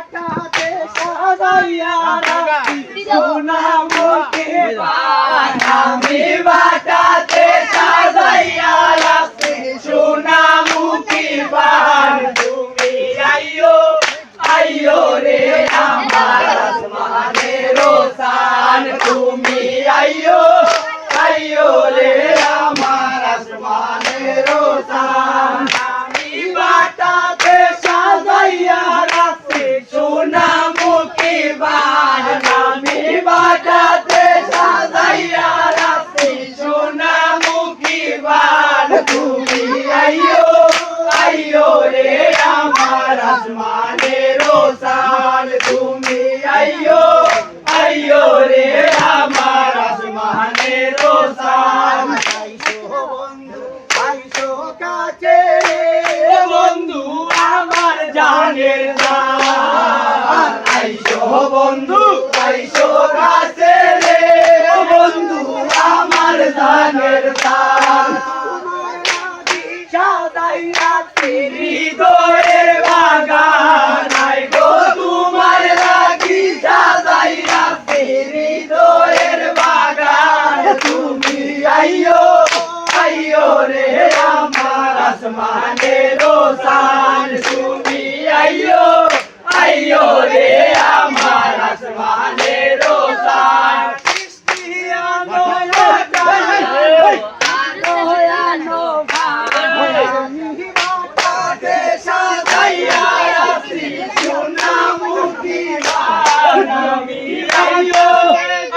বাটাতে সাজাইয়া রাখছি সোনামুখী বান আমি বাটাতে সাজাইয়া রাখছি সোনামুখী বান তুমি আইয়ো আইয়ো রে আমার আসমানের রোশান তুমি আইয়ো আইয়ো রে আমার আসমানের রোশান আমি বাটাতে সাজাইয়া রাখছি সোনামুখী বান আমি বাটাতে সাজাইয়া রাখছি সোনামুখী বান তুমি আইয়ো আইয়ো রে আমার আসমানের রোশান তুমি আইয়ো আইয়ো রে আমার আসমানের রোশান আইসো কাছে বন্ধু আমার জানের জান আইসো বন্ধু আইসো কাছে রে বন্ধু আমার জানের জান সাদাই রাখছি হৃদয়ের বাগান আই গো তোমার লাগি সাদাই রাখছি হৃদয়ের বাগান তুমি আইয়ো আইয়ো রে আমার আসমানের রোশান তুমি আইয়ো আইয়ো রে আমার আসমানের রোশান সাজাইয়া রাখছি সোনামুখী বান আমি আইয়ো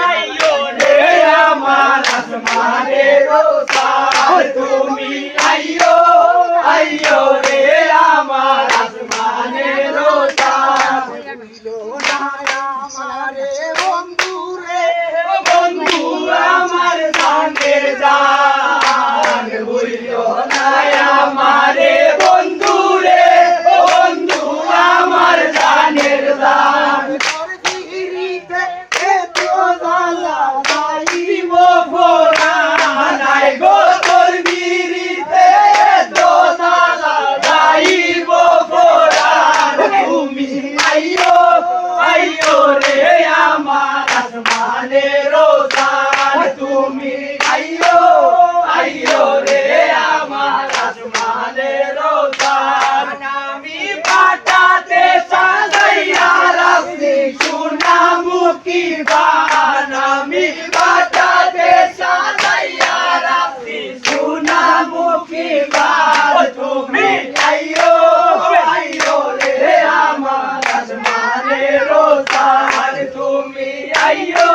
আইয়ো রে আমার আসমানের রোশান তুমি আইয়ো আইয়ো রে আমার আসমানের রোশান আমারে বন্ধু রে বন্ধু আমার জানের জান হইলো না আমারে বন্ধু রে বন্ধু আমার জানের জান তোর দিরিতে এত জ্বালা যাইব ফোরান আই গো তোর দিরিতে এত জ্বালা যাইব ফোরান তুমি আইয়ো আইয়ো রে আমার আসমানের রোশান তুমি আইয়ো আইয়ো রে আমার আসমানের রোশান আমি বাটাতে সাজাইয়া রাখছি সোনামুখী বান আমি বাটাতে সাজাইয়া রাখছি সোনামুখী বান তুমি আইয়ো আইয়ো রে আমার আসমানের রোশান তুমি আইয়ো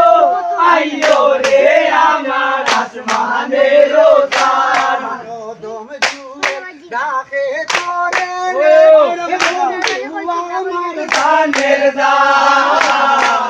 আইয়ো রে আমার আসমানের রোশান ডাকে তোরে আমার জানের জান